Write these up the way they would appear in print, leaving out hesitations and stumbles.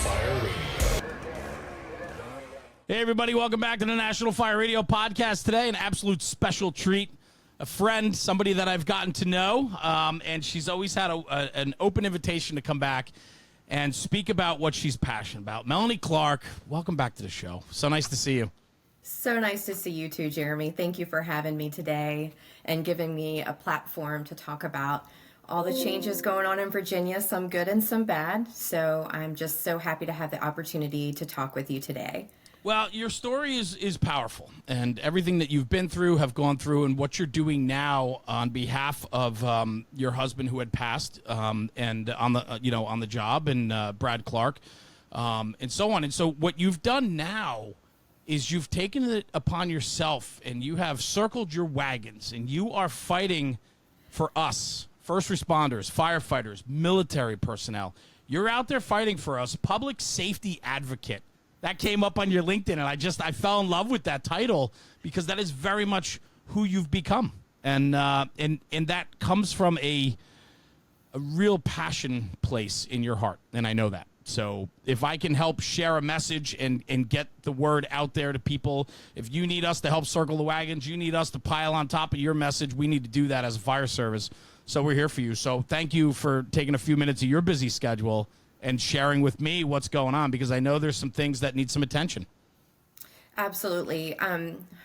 Fire Radio. Hey, everybody. Welcome back to the National Fire Radio podcast today. An absolute special treat. A friend, somebody that I've gotten to know, and she's always had an open invitation to come back and speak about what she's passionate about. Melanie Clark, welcome back to the show. So nice to see you. So nice to see you too, Jeremy. Thank you for having me today and giving me a platform to talk about all the changes going on in Virginia, some good and some bad. So I'm just so happy to have the opportunity to talk with you today. Well, your story is powerful, and everything that you've been through, have gone through, and what you're doing now on behalf of your husband who had passed, and on the job, and Brad Clark, and so on. And so, what you've done now is you've taken it upon yourself, and you have circled your wagons, and you are fighting for us, first responders, firefighters, military personnel. You're out there fighting for us, public safety advocate. That came up on your LinkedIn, and I fell in love with that title because that is very much who you've become, and that comes from a real passion place in your heart, and I know that. So if I can help share a message and get the word out there to people, if you need us to help circle the wagons, you need us to pile on top of your message, we need to do that as a fire service. So we're here for you. So thank you for taking a few minutes of your busy schedule and sharing with me what's going on, because I know there's some things that need some attention. Absolutely.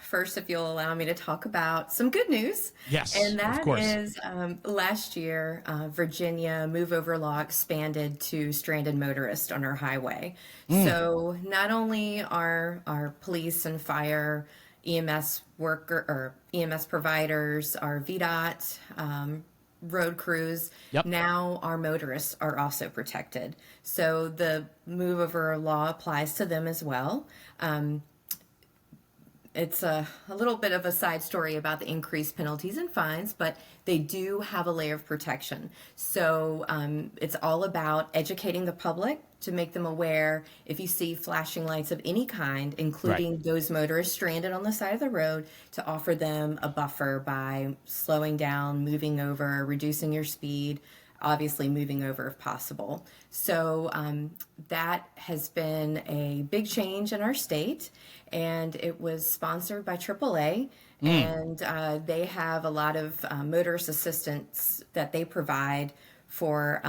First, if you'll allow me to talk about some good news. Yes, and that of course. is last year, Virginia move over law expanded to stranded motorists on our highway. So not only are our police and fire, EMS worker or EMS providers, our VDOT, road crews, Yep. now our motorists are also protected. So the move over law applies to them as well. It's a little bit of a side story about the increased penalties and fines, but they do have a layer of protection. So it's all about educating the public to make them aware if you see flashing lights of any kind, including those motorists stranded on the side of the road, to offer them a buffer by slowing down, moving over, reducing your speed, obviously moving over if possible. So that has been a big change in our state, and it was sponsored by AAA, and they have a lot of motorist assistance that they provide for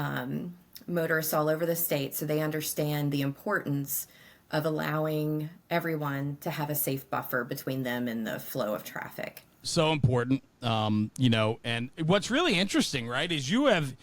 motorists all over the state, so they understand the importance of allowing everyone to have a safe buffer between them and the flow of traffic. So important, and what's really interesting, right, is you have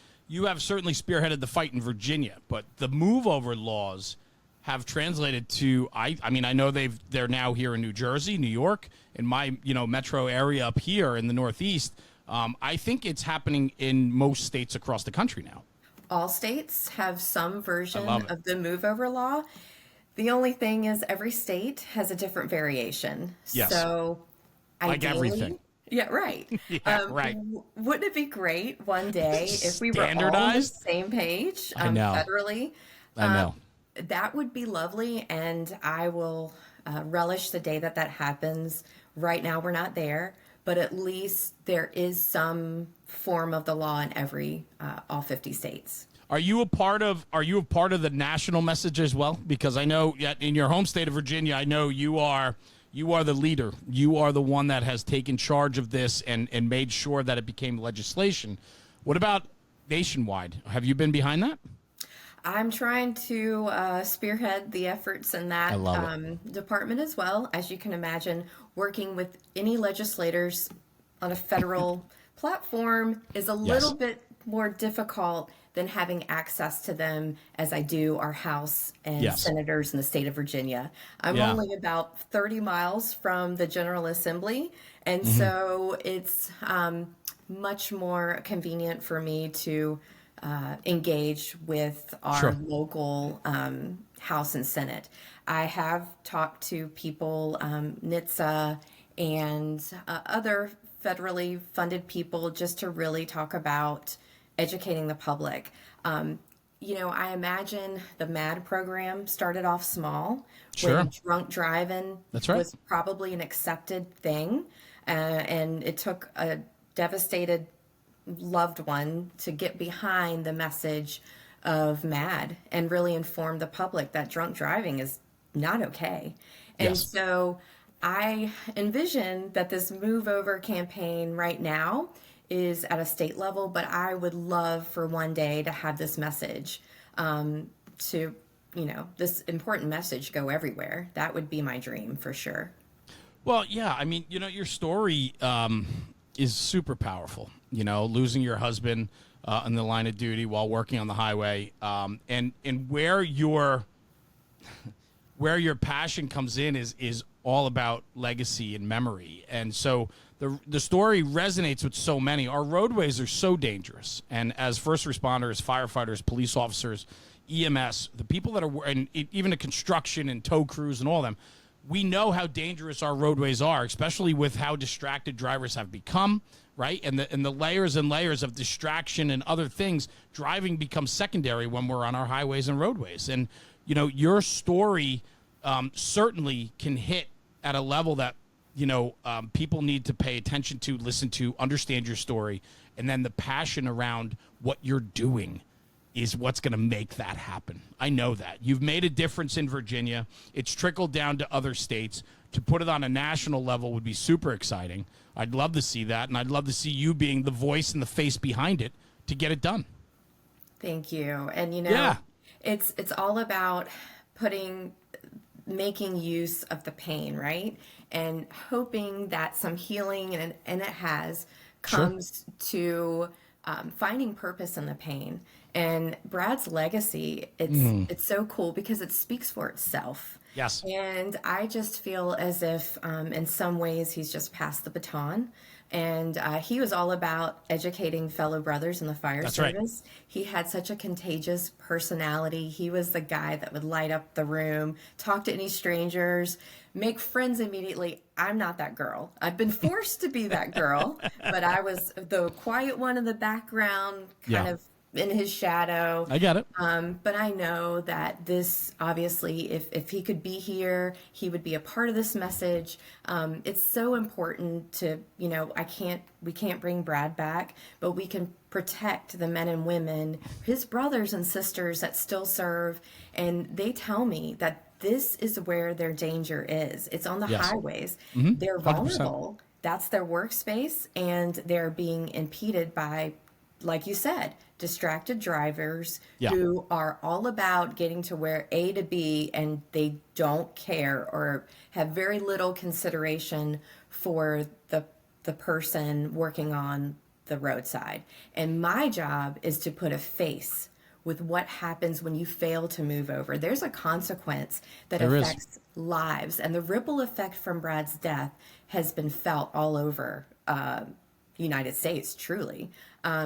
certainly spearheaded the fight in Virginia, but the move over laws have translated to, I know they're now here in New Jersey, New York, in my, metro area up here in the Northeast. I think it's happening in most states across the country now. All states have some version of the move over law. The only thing is every state has a different variation. Yes. So like ideally, everything. Yeah, right. Yeah, right. Wouldn't it be great one day if we were all on the Standardized? same page I know. federally? I know. That would be lovely, and I will relish the day that happens. Right now, we're not there, but at least there is some form of the law in all 50 states. Are you a part of the national message as well? Because I know in your home state of Virginia, I know you are the leader. You are the one that has taken charge of this and made sure that it became legislation. What about nationwide? Have you been behind that? I'm trying to spearhead the efforts in that department as well. As you can imagine, working with any legislators on a federal platform is a little bit more difficult than having access to them as I do our House and senators in the state of Virginia. I'm only about 30 miles from the General Assembly, and so it's much more convenient for me to engage with our local House and Senate. I have talked to people, NHTSA and other federally funded people, just to really talk about educating the public. I imagine the MAD program started off small. When drunk driving was probably an accepted thing. And it took a devastated loved one to get behind the message of MAD and really inform the public that drunk driving is not okay. And Yes. so I envision that this Move Over campaign right now is at a state level, but I would love for one day to have this message to, this important message go everywhere. That would be my dream for sure. Well, yeah. I mean, your story is super powerful. Losing your husband in the line of duty while working on the highway, and where your passion comes in is all about legacy and memory. And so the story resonates with so many. Our roadways are so dangerous, and as first responders, firefighters, police officers, EMS, the people that are, and even the construction and tow crews and all of them, we know how dangerous our roadways are, especially with how distracted drivers have become, right? And the layers and layers of distraction and other things, driving becomes secondary when we're on our highways and roadways. And, your story certainly can hit at a level that, people need to pay attention to, listen to, understand your story. And then the passion around what you're doing is what's going to make that happen. I know that. You've made a difference in Virginia. It's trickled down to other states. To put it on a national level would be super exciting. I'd love to see that, and I'd love to see you being the voice and the face behind it to get it done. Thank you. And Yeah. it's all about making use of the pain, right? And hoping that some healing, and it has, comes to finding purpose in the pain. And Brad's legacy, it's so cool because it speaks for itself. Yes. And I just feel as if, in some ways, he's just passed the baton. And he was all about educating fellow brothers in the fire That's right. service. He had such a contagious personality. He was the guy that would light up the room, talk to any strangers, make friends immediately. I'm not that girl. I've been forced to be that girl, but I was the quiet one in the background, kind of in his shadow. I get it. But I know that this, obviously, if he could be here, he would be a part of this message. It's so important to, we can't bring Brad back, but we can protect the men and women, his brothers and sisters that still serve. And they tell me that this is where their danger is. It's on the highways. They're 100%. vulnerable. That's their workspace, and they're being impeded by, like you said, distracted drivers who are all about getting to where A to B, and they don't care or have very little consideration for the person working on the roadside. And my job is to put a face with what happens when you fail to move over. There's a consequence that affects lives, and the ripple effect from Brad's death has been felt all over United States, truly.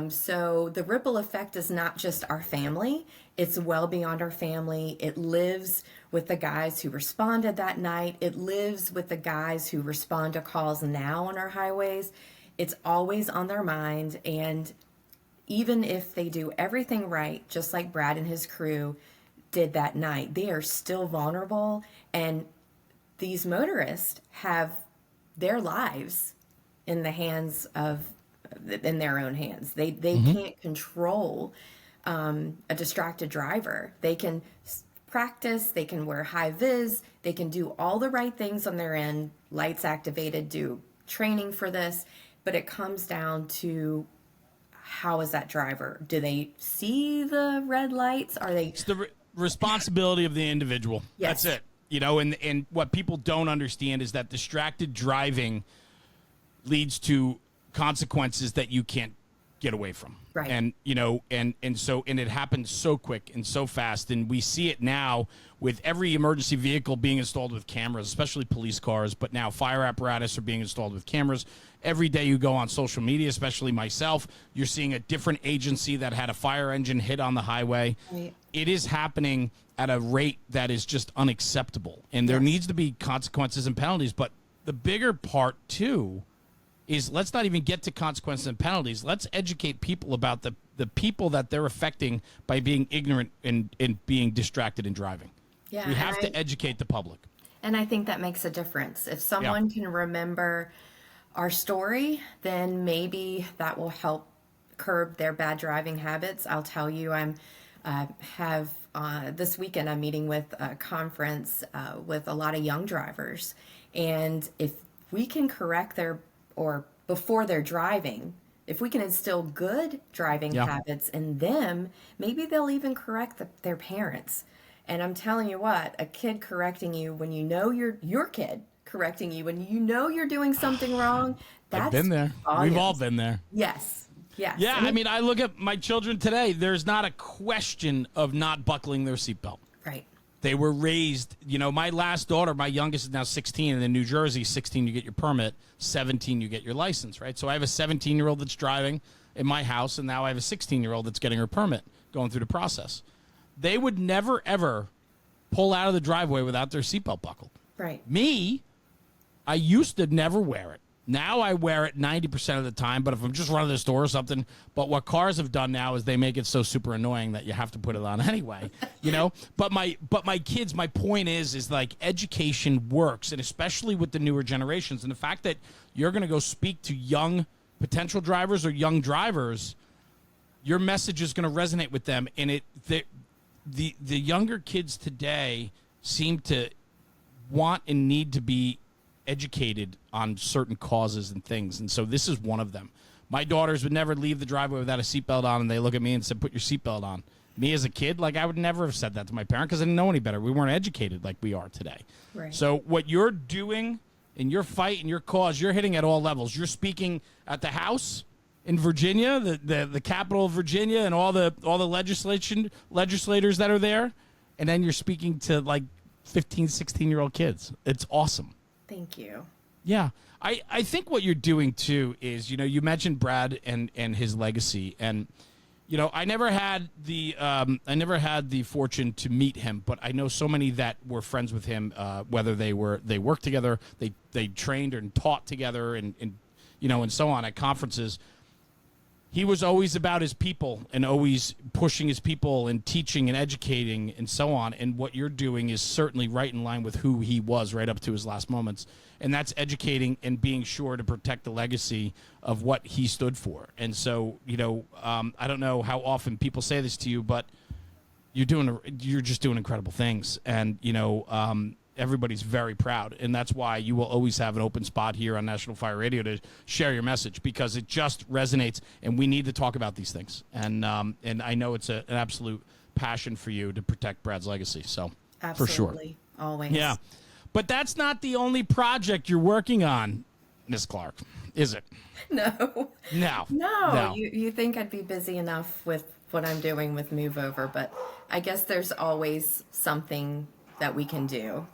So the ripple effect is not just our family, it's well beyond our family. It lives with the guys who responded that night. It lives with the guys who respond to calls now on our highways. It's always on their mind. And even if they do everything right, just like Brad and his crew did that night, they are still vulnerable. And these motorists have their lives in the hands of, in their own hands. They can't control a distracted driver. They can practice, they can wear high vis, they can do all the right things on their end, lights activated, do training for this, but it comes down to, how is that driver? Do they see the red lights? Are they? It's the responsibility of the individual. Yes. That's it. And what people don't understand is that distracted driving leads to consequences that you can't get away from. Right. And it happens so quick and so fast. And we see it now with every emergency vehicle being installed with cameras, especially police cars, but now fire apparatus are being installed with cameras. Every day you go on social media, especially myself, you're seeing a different agency that had a fire engine hit on the highway. Right. It is happening at a rate that is just unacceptable. And there needs to be consequences and penalties. But the bigger part, too, is let's not even get to consequences and penalties. Let's educate people about the people that they're affecting by being ignorant and being distracted and driving. Yeah, we have to educate the public. And I think that makes a difference. If someone can remember our story, then maybe that will help curb their bad driving habits. I'll tell you, I'm have this weekend, I'm meeting with a conference with a lot of young drivers. And if we can correct or before they're driving, if we can instill good driving habits in them, maybe they'll even correct their parents. And I'm telling you what, a kid correcting you when you know your kid correcting you when you know you're doing something wrong, I've been there. volumes. We've all been there. Yes. Yes. Yeah, I mean, I look at my children today. There's not a question of not buckling their seatbelt. Right. They were raised, my last daughter, my youngest is now 16, and in New Jersey, 16, you get your permit, 17, you get your license, right? So I have a 17-year-old that's driving in my house, and now I have a 16-year-old that's getting her permit, going through the process. They would never, ever pull out of the driveway without their seatbelt buckled. Right. Me, I used to never wear it. Now I wear it 90% of the time, but if I'm just running to the store or something, but what cars have done now is they make it so super annoying that you have to put it on anyway, But my kids, my point is like education works, and especially with the newer generations. And the fact that you're going to go speak to young potential drivers or young drivers, your message is going to resonate with them. And the younger kids today seem to want and need to be educated on certain causes and things, and so this is one of them. My daughters would never leave the driveway without a seatbelt on, and they look at me and said, "Put your seatbelt on." Me as a kid, like I would never have said that to my parent because I didn't know any better. We weren't educated like we are today. Right. So what you're doing in your fight and your cause, you're hitting at all levels. You're speaking at the House in Virginia, the capital of Virginia, and all the legislators that are there, and then you're speaking to like 15, 16-year-old kids. It's awesome. Thank you. Yeah. I think what you're doing, too, is, you mentioned Brad and his legacy. And, I never had the fortune to meet him, but I know so many that were friends with him, whether they worked together, they trained and taught together and so on at conferences. He was always about his people and always pushing his people and teaching and educating and so on. And what you're doing is certainly right in line with who he was right up to his last moments. And that's educating and being sure to protect the legacy of what he stood for. And so, I don't know how often people say this to you, but you're just doing incredible things. And, everybody's very proud, and that's why you will always have an open spot here on National Fire Radio to share your message, because it just resonates, and we need to talk about these things. And I know it's an absolute passion for you to protect Brad's legacy. So Absolutely. For sure, Always. yeah. But that's not the only project you're working on, Miss Clark, is it? No. No. You think I'd be busy enough with what I'm doing with Move Over, but I guess there's always something that we can do.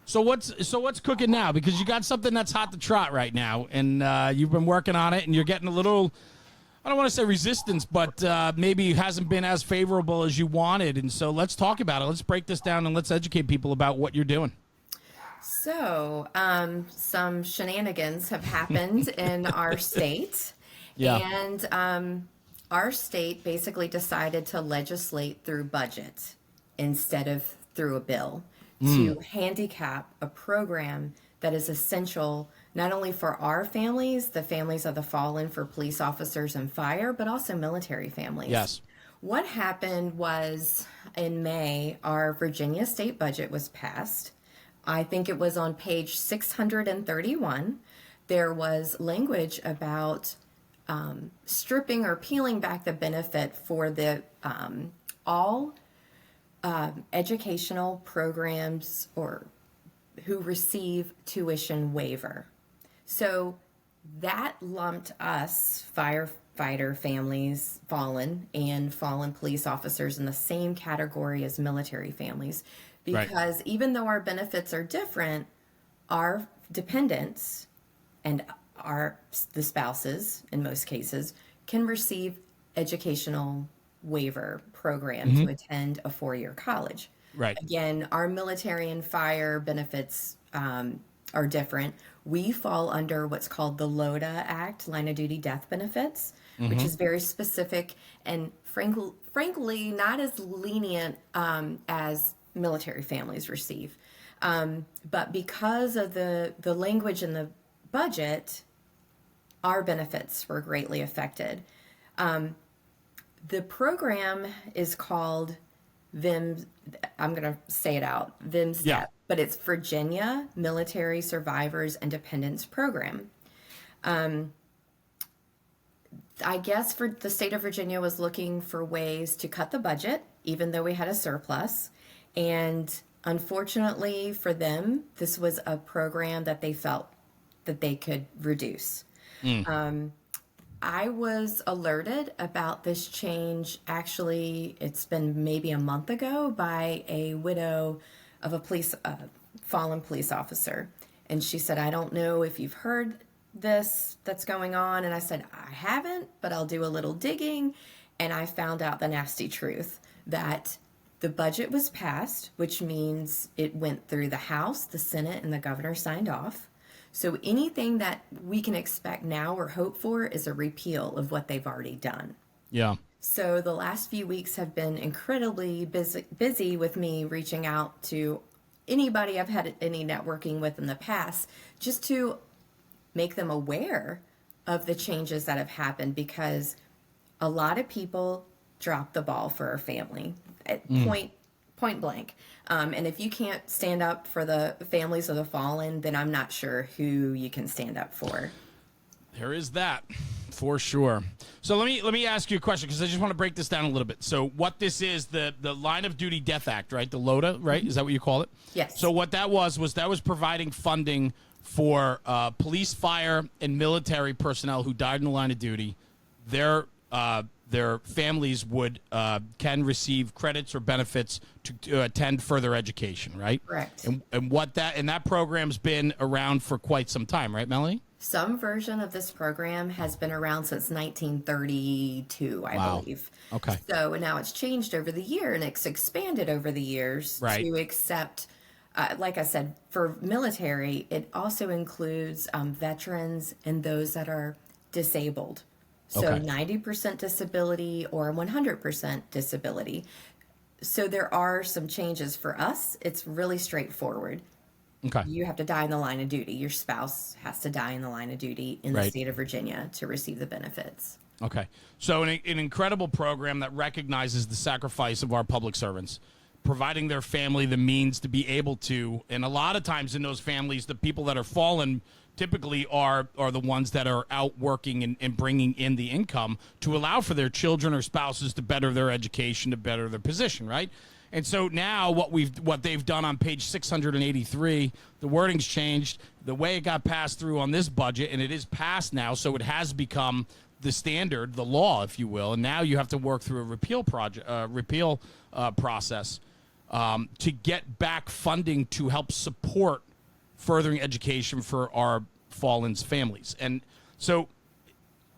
So what's cooking now? Because you got something that's hot to trot right now, and you've been working on it, and you're getting a little, I don't want to say resistance, but maybe it hasn't been as favorable as you wanted. And so let's talk about it. Let's break this down and let's educate people about what you're doing. So some shenanigans have happened in our state. Yeah. And our state basically decided to legislate through budget instead of through a bill to handicap a program that is essential not only for our families, the families of the fallen, for police officers and fire, but also military families. Yes. What happened was in May, our Virginia state budget was passed. I think it was on page 631. There was language about stripping or peeling back the benefit for the all educational programs or who receive tuition waiver. So that lumped us, firefighter families, fallen, and fallen police officers in the same category as military families. Because even though our benefits are different, our dependents and the spouses, in most cases, can receive educational waiver program to attend a 4-year college. Right. Again, our military and fire benefits are different. We fall under what's called the LODA Act, Line of Duty Death Benefits, which is very specific and frankly not as lenient as military families receive. But because of the language in the budget, our benefits were greatly affected. The program is called VIM. I'm going to say it out, VIM STEP, Yeah. but it's Virginia Military Survivors and Dependents Program. I guess for the state of Virginia was looking for ways to cut the budget, even though we had a surplus. And unfortunately for them, this was a program that they felt that they could reduce. I was alerted about this change. Actually, it's been maybe a month ago by a widow of a fallen police officer. And she said, I don't know if you've heard this that's going on. And I said, I haven't, but I'll do a little digging. And I found out the nasty truth that the budget was passed, which means it went through the House, the Senate, and the governor signed off. So anything that we can expect now or hope for is a repeal of what they've already done. Yeah. So the last few weeks have been incredibly busy with me reaching out to anybody I've had any networking with in the past, just to make them aware of the changes that have happened, because a lot of people dropped the ball for our family at point blank. And if you can't stand up for the families of the fallen, then I'm not sure who you can stand up for. There is that, for sure. So let me ask you a question, because I just want to break this down a little bit. So what this is, the Line of Duty Death Act, right? The LODA, right? Is that what you call it? Yes. So what that was providing funding for police, fire, and military personnel who died in the line of duty. Their families can receive credits or benefits to attend further education, right? Correct. And that program's been around for quite some time, right, Melanie? Some version of this program has been around since 1932, I believe. Okay. So now it's changed over the year, and it's expanded over the years to accept, like I said, for military, it also includes veterans and those that are disabled. So 90% disability or 100% disability. So there are some changes for us. It's really straightforward. Okay. You have to die in the line of duty. Your spouse has to die in the line of duty in the state of Virginia to receive the benefits. Okay. So an incredible program that recognizes the sacrifice of our public servants, providing their family the means to be able to, and a lot of times in those families, the people that are fallen typically are the ones that are out working and bringing in the income to allow for their children or spouses to better their education, to better their position, right? And so now what they've done on page 683, the wording's changed. The way it got passed through on this budget, and it is passed now, so it has become the standard, the law, if you will. And now you have to work through a repeal process to get back funding to help support furthering education for our fallen's families. And so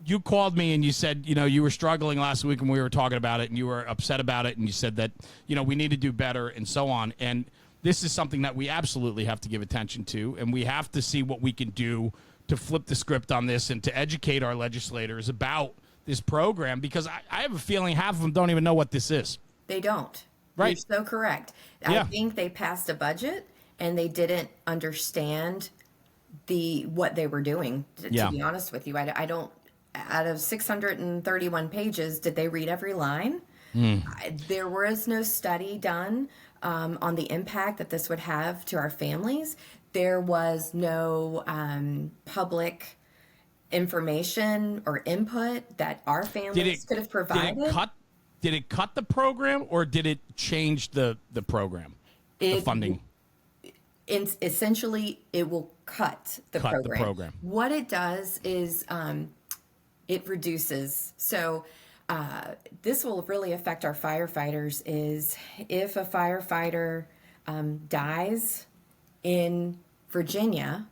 you called me and you said, you were struggling last week when we were talking about it, and you were upset about it, and you said that, we need to do better and so on. And this is something that we absolutely have to give attention to, and we have to see what we can do to flip the script on this and to educate our legislators about this program, because I have a feeling half of them don't even know what this is. They don't. Right. You're so correct. I think they passed a budget and they didn't understand what they were doing, to be honest with you. I don't, out of 631 pages, did they read every line? There was no study done on the impact that this would have to our families. There was no public information or input that our families could have provided. Did it cut the program, or did it change the program, the funding? Essentially, it will cut the program. What it does is it reduces. So this will really affect our firefighters. Is if a firefighter dies in Virginia,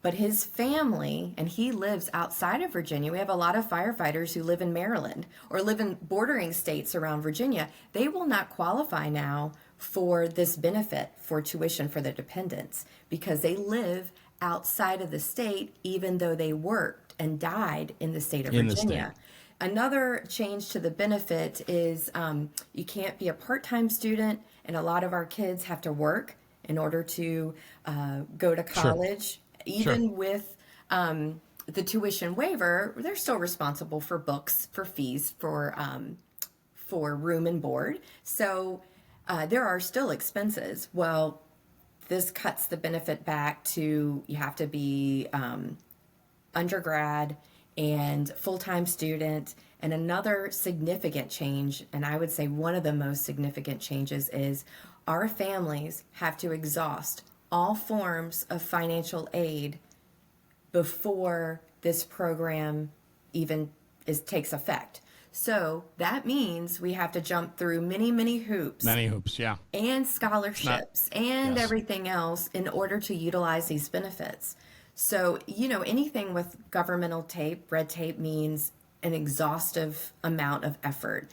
but his family, and he lives outside of Virginia. We have a lot of firefighters who live in Maryland or live in bordering states around Virginia. They will not qualify now for this benefit for tuition for their dependents because they live outside of the state, even though they worked and died in the state of Virginia. Another change to the benefit is you can't be a part-time student, and a lot of our kids have to work in order to go to college. Sure. Even with the tuition waiver, they're still responsible for books, for fees, for for room and board. So there are still expenses. Well, this cuts the benefit back to you have to be undergrad and full-time student. And another significant change, and I would say one of the most significant changes, is our families have to exhaust all forms of financial aid before this program even takes effect. So that means we have to jump through many, many hoops. Many hoops, yeah. And scholarships and everything else in order to utilize these benefits. So, anything with governmental red tape means an exhaustive amount of effort.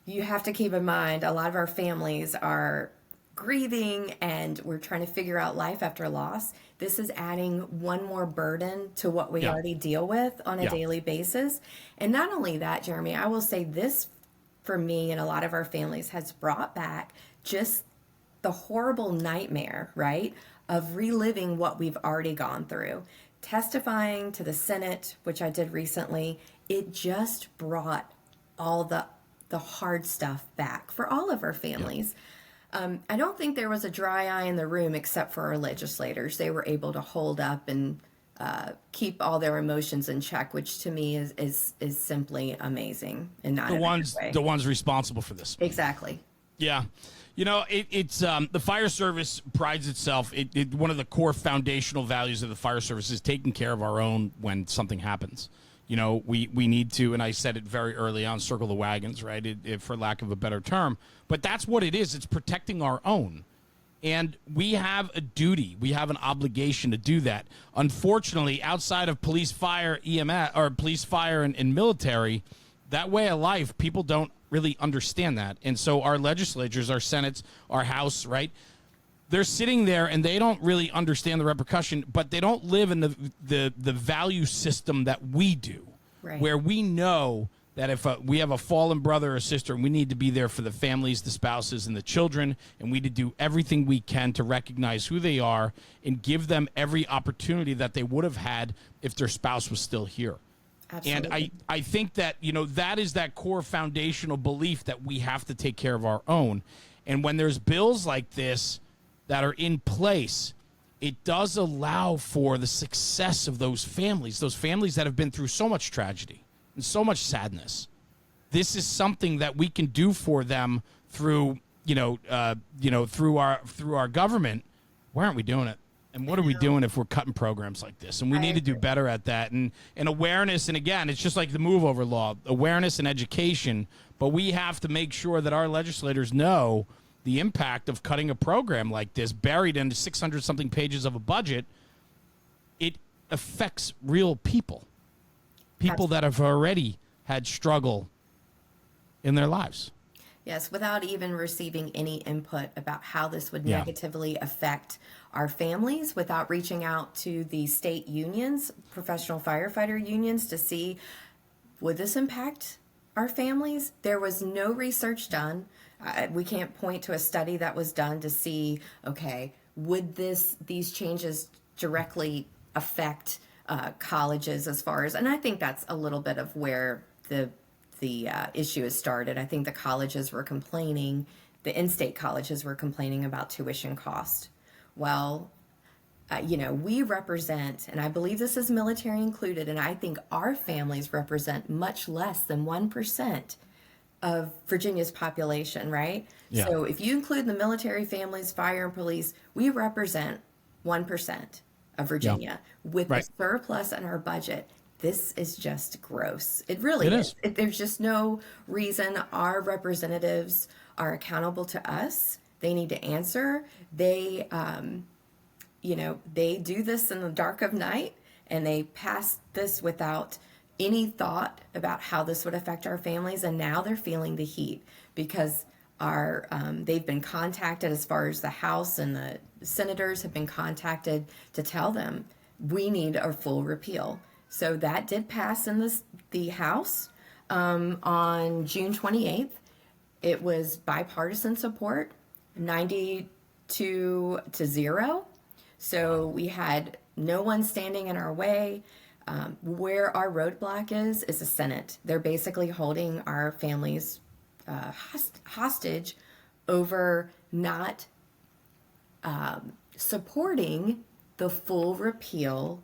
You have to keep in mind, a lot of our families are grieving and we're trying to figure out life after loss. This is adding one more burden to what we already deal with on a daily basis. And not only that, Jeremy, I will say this for me and a lot of our families has brought back just the horrible nightmare, right, of reliving what we've already gone through. Testifying to the Senate, which I did recently, it just brought all the hard stuff back for all of our families. I don't think there was a dry eye in the room except for our legislators. They were able to hold up and keep all their emotions in check, which to me is simply amazing and not the ones responsible for this. Exactly. Yeah. It's the fire service prides itself. One of the core foundational values of the fire service is taking care of our own when something happens. We need to, and I said it very early on, circle the wagons, right, for lack of a better term. But that's what it is. It's protecting our own. And we have a duty. We have an obligation to do that. Unfortunately, outside of police, fire, EMS, or police, fire, and military, that way of life, people don't really understand that. And so our legislatures, our Senates, our House, right, they're sitting there and they don't really understand the repercussion, but they don't live in the value system that we do, right, where we know that if we have a fallen brother or sister, we need to be there for the families, the spouses, and the children, and we need to do everything we can to recognize who they are and give them every opportunity that they would have had if their spouse was still here. Absolutely. And I think that, that is that core foundational belief that we have to take care of our own. And when there's bills like this that are in place, it does allow for the success of those families that have been through so much tragedy and so much sadness. This is something that we can do for them through, through our government. Why aren't we doing it? And what are we doing if we're cutting programs like this? And we need to do better at that. And awareness, and again, it's just like the move over law, awareness and education. But we have to make sure that our legislators know the impact of cutting a program like this, buried into 600-something pages of a budget. It affects real people that have already had struggle in their lives. Yes, without even receiving any input about how this would negatively affect our families, without reaching out to the state unions, professional firefighter unions, to see, would this impact our families? There was no research done. We can't point to a study that was done to see, okay, would these changes directly affect colleges as far as, and I think that's a little bit of where the issue has started. I think the colleges were complaining, the in-state colleges were complaining about tuition cost. Well, we represent, and I believe this is military included, and I think our families represent much less than 1% of Virginia's population, right? Yeah. So if you include the military families, fire and police, we represent 1% of Virginia. With the surplus in our budget. This is just gross. It really is. There's just no reason. Our representatives are accountable to us. They need to answer. They, they do this in the dark of night, and they pass this without any thought about how this would affect our families. And now they're feeling the heat because they've been contacted, as far as the House and the senators have been contacted to tell them we need a full repeal. So that did pass in the House on June 28th. It was bipartisan support, 92-0. So we had no one standing in our way. Where our roadblock is the Senate. They're basically holding our families hostage over not supporting the full repeal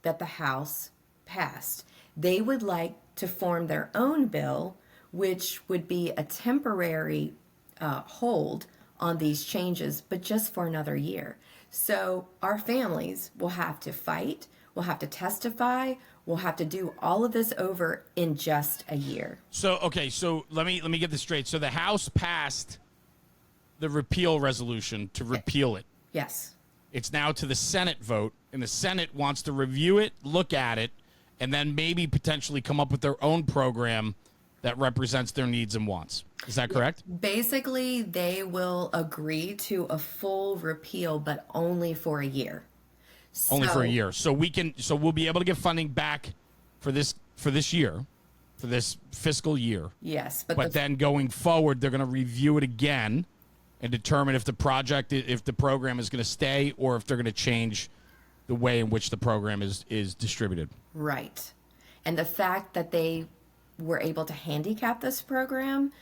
that the House passed. They would like to form their own bill, which would be a temporary hold on these changes, but just for another year. So our families will have to fight, will have to testify, will have to do all of this over in just a year. So, okay, so let me get this straight. So the House passed the repeal resolution to repeal it. Yes. It's now to the Senate vote, and the Senate wants to review it, look at it, and then maybe potentially come up with their own program that represents their needs and wants. Is that correct? Basically, they will agree to a full repeal, but only for a year. Only for a year. So we'll be able to get funding back for this year, for this fiscal year. Yes, but then going forward, they're going to review it again and determine if the program is going to stay or if they're going to change the way in which the program is distributed. Right. And the fact that they were able to handicap this program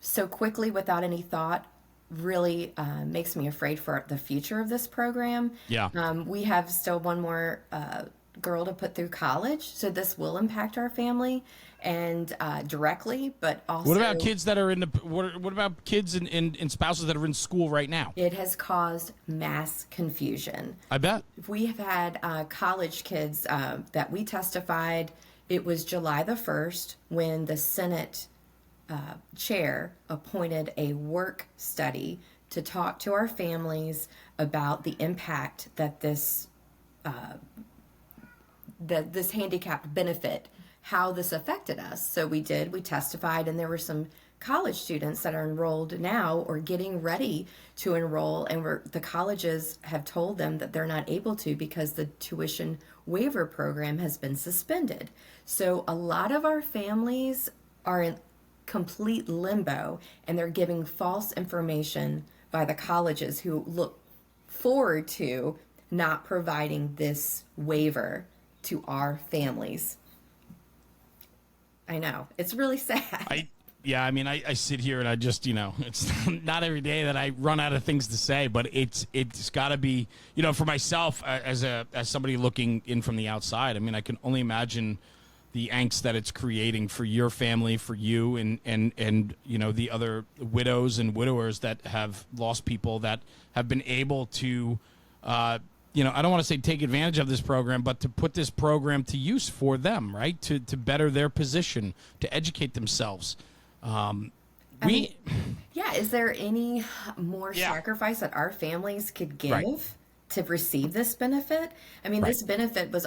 so quickly without any thought really makes me afraid for the future of this program. Yeah. We have still one more girl to put through college, so this will impact our family and directly, but also. What about kids that are what about kids and spouses that are in school right now? It has caused mass confusion. I bet. We have had college kids that we testified. It was July the 1st when the Senate chair appointed a work study to talk to our families about the impact that this handicapped benefit, how this affected us. So we testified, and there were some college students that are enrolled now or getting ready to enroll, and the colleges have told them that they're not able to because the tuition waiver program has been suspended. So a lot of our families are in complete limbo, and they're giving false information by the colleges who look forward to not providing this waiver to our families. I know. It's really sad. I sit here and I just, it's not every day that I run out of things to say, but it's got to be, for myself as somebody looking in from the outside. I mean, I can only imagine the angst that it's creating for your family, for you, and the other widows and widowers that have lost people that have been able to, I don't want to say take advantage of this program, but to put this program to use for them, right? To better their position, to educate themselves. Is there any more sacrifice that our families could give to receive this benefit? I mean, this benefit was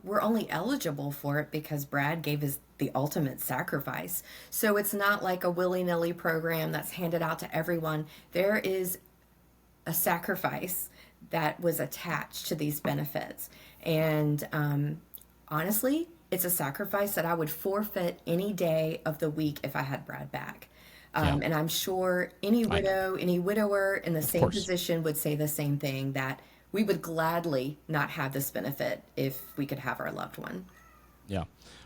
we're only eligible for it because Brad gave the ultimate sacrifice. So it's not like a willy-nilly program that's handed out to everyone. There is a sacrifice that was attached to these benefits. And honestly, it's a sacrifice that I would forfeit any day of the week if I had Brad back. And I'm sure any widower in the same position would say the same thing, that we would gladly not have this benefit if we could have our loved one. Yeah.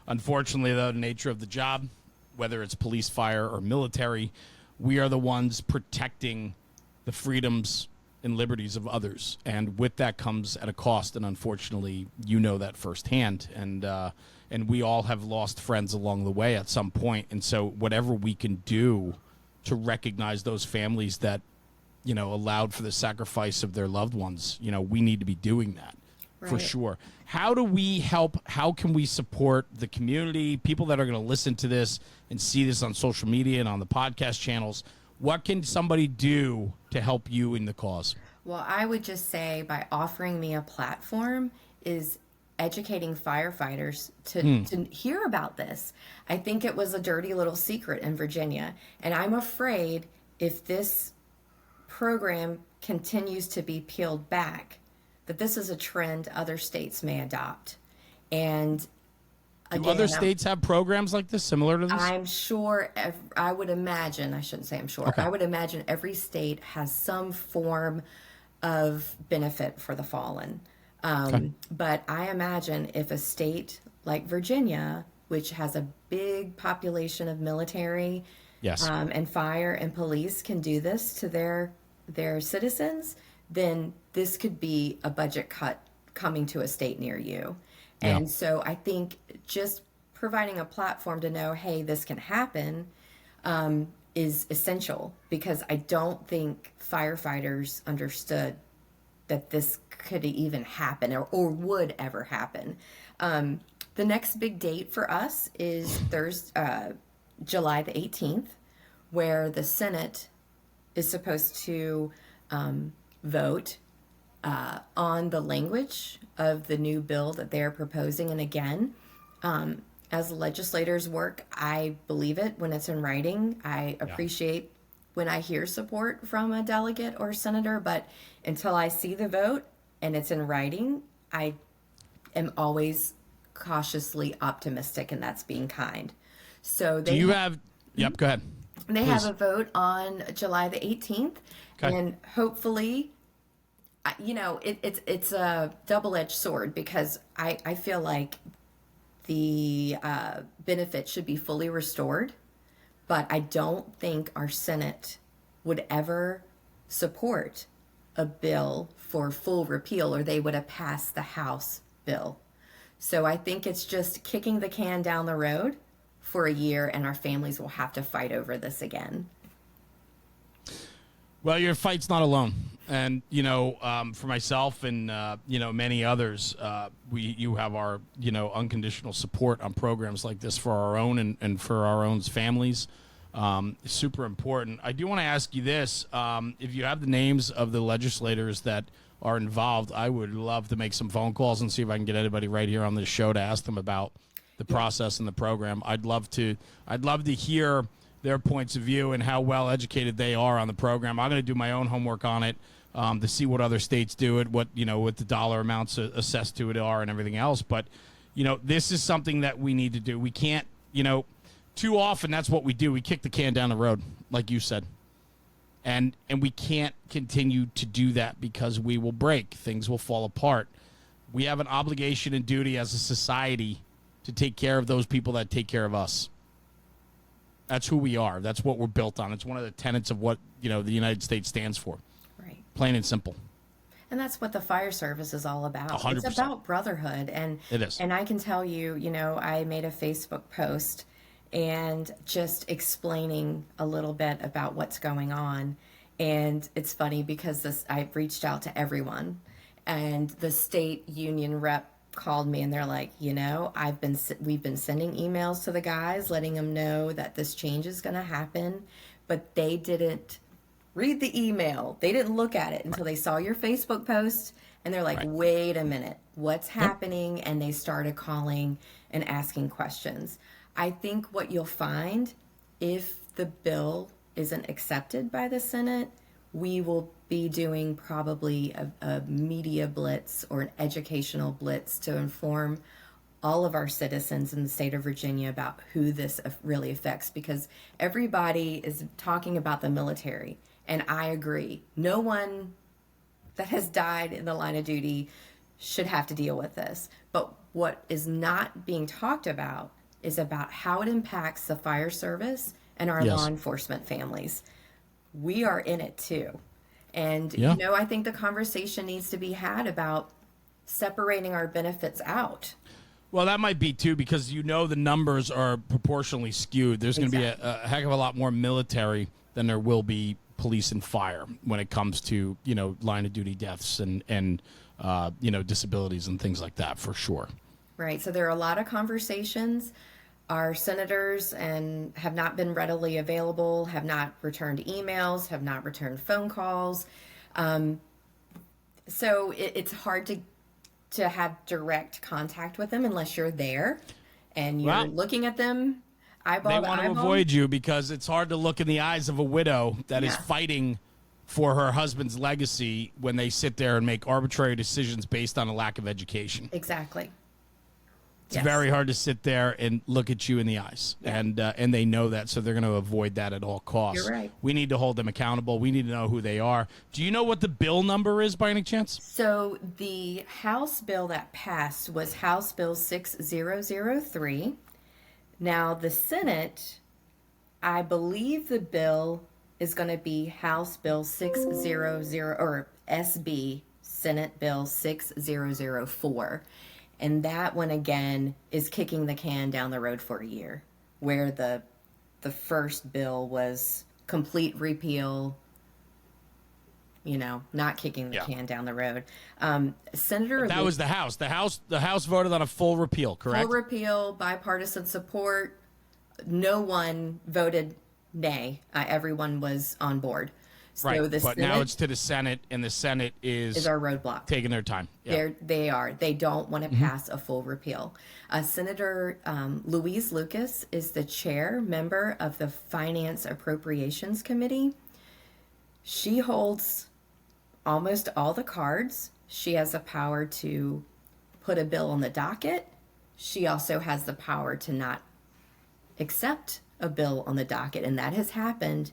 Unfortunately, though, the nature of the job, whether it's police, fire, or military, we are the ones protecting the freedoms and liberties of others, and with that comes at a cost, and unfortunately that firsthand, and we all have lost friends along the way at some point, and so whatever we can do to recognize those families that allowed for the sacrifice of their loved ones, we need to be doing that. For sure. How do we help? How can we support the community, people that are going to listen to this and see this on social media and on the podcast channels? What can somebody do to help you in the cause? Well, I would just say by offering me a platform is educating firefighters to hear about this. I think it was a dirty little secret in Virginia, and I'm afraid if this program continues to be peeled back, that this is a trend other states may adopt. And do other states have programs like this, similar to this? I'm sure, I would imagine, I shouldn't say I'm sure, I would imagine every state has some form of benefit for the fallen. But I imagine if a state like Virginia which has a big population of military, Yes. and fire and police, can do this to their citizens, then this could be a budget cut coming to a state near you. Yeah. And so I think just providing a platform to know, hey, this can happen, is essential, because I don't think firefighters understood that this could even happen, or would ever happen. The next big date for us is July the 18th, where the Senate is supposed to vote on the language of the new bill that they're proposing. And again, as legislators work, I believe it when it's in writing. I appreciate when I hear support from a delegate or senator, but until I see the vote and it's in writing, I am always cautiously optimistic, and that's being kind. So Do you have? Yep. Go ahead. They Please. have a vote on July the 18th, Okay. and hopefully, it's a double-edged sword, because I feel like the benefit should be fully restored, but I don't think our Senate would ever support a bill for full repeal, or they would have passed the House bill. So I think it's just kicking the can down the road for a year, and our families will have to fight over this again. Well, your fight's not alone. And, for myself and, many others, you have our, unconditional support on programs like this for our own and for our own families. Super important. I do want to ask you this. If you have the names of the legislators that are involved, I would love to make some phone calls and see if I can get anybody right here on this show to ask them about the process and the program. I'd love to hear their points of view and how well educated they are on the program. I'm going to do my own homework on it to see what other states do it, what the dollar amounts assessed to it are, and everything else. But this is something that we need to do. We can't, too often that's what we do. We kick the can down the road, like you said. And we can't continue to do that, because we will break. Things will fall apart. We have an obligation and duty as a society to take care of those people that take care of us. That's who we are. That's what we're built on. It's one of the tenets of what, the United States stands for. Right. Plain and simple. And that's what the fire service is all about. 100%. It's about brotherhood. And it is. And I can tell you, I made a Facebook post and just explaining a little bit about what's going on. And it's funny, because I've reached out to everyone, and the state union rep called me, and they're like, we've been sending emails to the guys, letting them know that this change is going to happen, but they didn't read the email. They didn't look at it until they saw your Facebook post, and they're like, wait a minute, what's happening? And they started calling and asking questions. I think what you'll find, if the bill isn't accepted by the Senate, we will be doing probably a media blitz or an educational blitz to inform all of our citizens in the state of Virginia about who this really affects, because everybody is talking about the military, and I agree. No one that has died in the line of duty should have to deal with this. But what is not being talked about is about how it impacts the fire service and our law enforcement families. We are in it too. And, I think the conversation needs to be had about separating our benefits out. Well, that might be too, because the numbers are proportionally skewed. There's going to be a heck of a lot more military than there will be police and fire when it comes to, line of duty deaths and disabilities and things like that, for sure. Right. So there are a lot of conversations. Our senators have not been readily available, have not returned emails, have not returned phone calls. So it's hard to have direct contact with them unless you're there and you're looking at them eyeball to eyeball. They want to avoid you, because it's hard to look in the eyes of a widow that is fighting for her husband's legacy when they sit there and make arbitrary decisions based on a lack of education. Exactly. It's very hard to sit there and look at you in the eyes, and they know that, so they're going to avoid that at all costs. You're right. We need to hold them accountable. We need to know who they are. Do you know what the bill number is by any chance? So the House bill that passed was House Bill 6003, Now, the Senate, I believe the bill is going to be House Bill 600, or SB, Senate Bill 6004. And that one, again, is kicking the can down the road for a year, where the first bill was complete repeal, not kicking the can down the road. Senator That was the House. The House voted on a full repeal, correct? Full repeal, bipartisan support. No one voted nay. Everyone was on board. So right, the but Senate now it's to the Senate, and the Senate is our roadblock. Taking their time. Yeah. They don't want to pass a full repeal. Senator Louise Lucas is the chair member of the Finance Appropriations Committee. She holds almost all the cards. She has the power to put a bill on the docket. She also has the power to not accept a bill on the docket, and that has happened.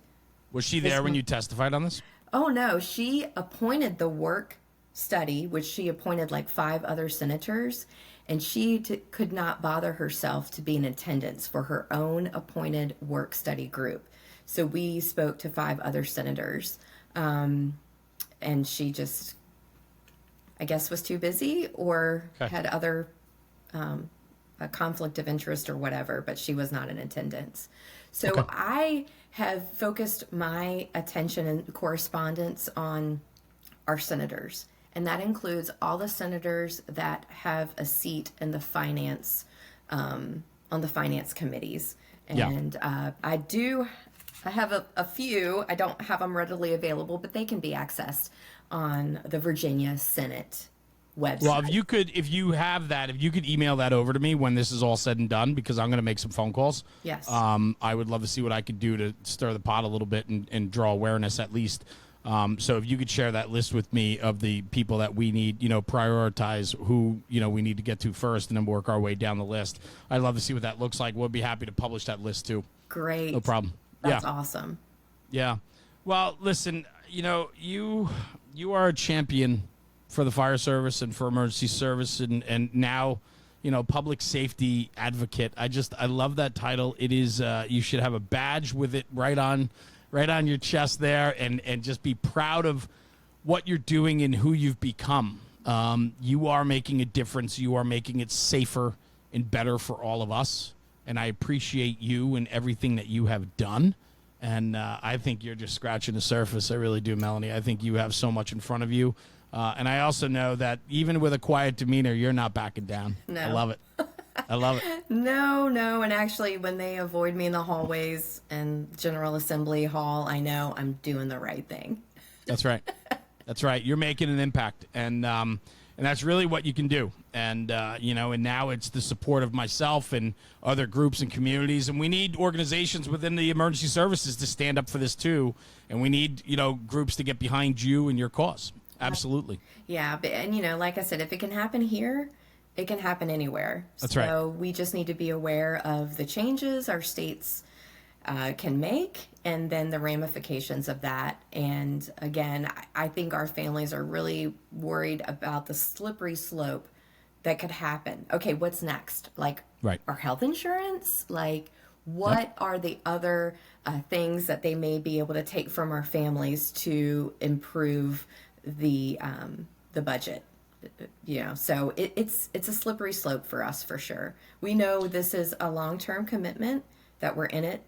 Was she there when you testified on this? Oh, no. She appointed the work study, which she appointed like 5 other senators, and she could not bother herself to be in attendance for her own appointed work study group. So we spoke to 5 other senators, and she just, I guess, was too busy or had other a conflict of interest or whatever, but she was not in attendance. So I have focused my attention and correspondence on our senators, and that includes all the senators that have a seat in the finance, on the finance committees. And I have a few. I don't have them readily available, but they can be accessed on the Virginia Senate website. Well, if you have that, if you could email that over to me when this is all said and done, because I'm going to make some phone calls. Yes. I would love to see what I could do to stir the pot a little bit and draw awareness at least. So if you could share that list with me of the people that we need, prioritize who, we need to get to first and then work our way down the list. I'd love to see what that looks like. We'll be happy to publish that list too. Great. No problem. That's awesome. Yeah. Well, listen, you are a champion for the fire service and for emergency service and now, public safety advocate. I love that title. It is, you should have a badge with it right on your chest there and just be proud of what you're doing and who you've become. You are making a difference. You are making it safer and better for all of us. And I appreciate you and everything that you have done. And I think you're just scratching the surface. I really do, Melanie. I think you have so much in front of you. And I also know that even with a quiet demeanor, you're not backing down. No. I love it. I love it. No. And actually, when they avoid me in the hallways and General Assembly Hall, I know I'm doing the right thing. That's right. That's right. You're making an impact. And that's really what you can do. And, and now it's the support of myself and other groups and communities. And we need organizations within the emergency services to stand up for this, too. And we need, groups to get behind you and your cause. Absolutely. Yeah. And, like I said, if it can happen here, it can happen anywhere. That's right. So we just need to be aware of the changes our states can make and then the ramifications of that. And again, I think our families are really worried about the slippery slope that could happen. Okay, what's next? Like our health insurance? Like what are the other things that they may be able to take from our families to improve the budget? So it's a slippery slope for us for sure. We know this is a long-term commitment, that we're in it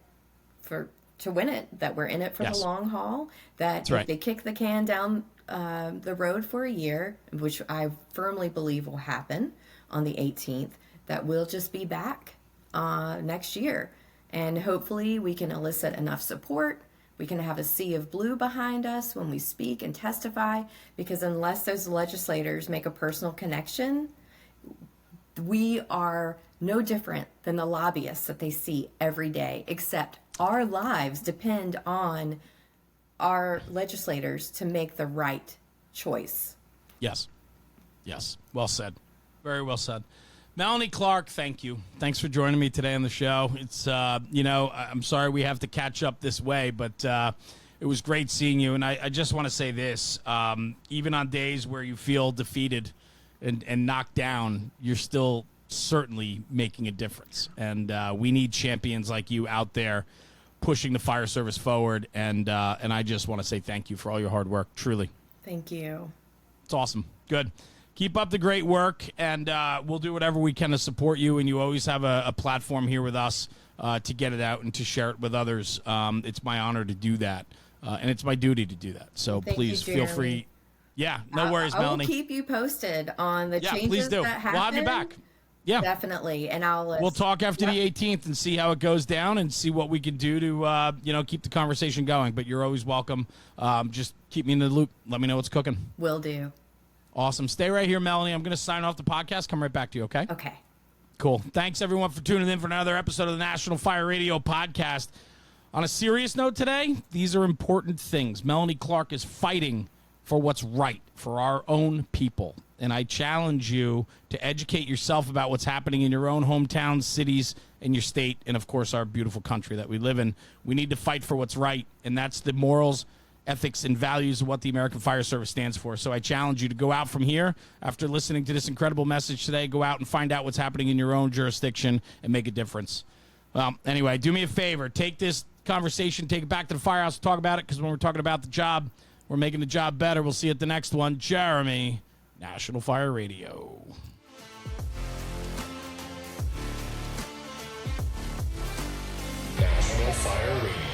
to win it, that we're in it for the long haul, that if they kick the can down the road for a year, which I firmly believe will happen on the 18th, that we'll just be back next year. And hopefully we can elicit enough support. We can have a sea of blue behind us when we speak and testify, because unless those legislators make a personal connection, we are no different than the lobbyists that they see every day, except our lives depend on our legislators to make the right choice. Yes. Well said. Very well said. Melanie Clark, thank you. Thanks for joining me today on the show. It's, I'm sorry we have to catch up this way, but it was great seeing you. And I just want to say this, even on days where you feel defeated and knocked down, you're still certainly making a difference. And we need champions like you out there pushing the fire service forward. And I just want to say thank you for all your hard work, truly. Thank you. It's awesome. Good. Keep up the great work, and we'll do whatever we can to support you. And you always have a platform here with us to get it out and to share it with others. It's my honor to do that, and it's my duty to do that. So please feel free. Yeah, no worries, Melanie. I will keep you posted on the changes please do. that happen. We'll have you back. Yeah, definitely, and we'll talk after the 18th and see how it goes down and see what we can do to keep the conversation going. But you're always welcome. Just keep me in the loop. Let me know what's cooking. Will do. Awesome. Stay right here, Melanie. I'm going to sign off the podcast. Come right back to you, okay? Okay. Cool. Thanks, everyone, for tuning in for another episode of the National Fire Radio Podcast. On a serious note today, these are important things. Melanie Clark is fighting for what's right for our own people. And I challenge you to educate yourself about what's happening in your own hometowns, cities, and your state, and, of course, our beautiful country that we live in. We need to fight for what's right, and that's the morals, ethics, and values of what the American Fire Service stands for. So I challenge you to go out from here after listening to this incredible message today. Go out and find out what's happening in your own jurisdiction and make a difference. Well, anyway, do me a favor. Take this conversation, take it back to the firehouse, talk about it, because when we're talking about the job, we're making the job better. We'll see you at the next one. Jeremy, National Fire Radio. National Fire Radio.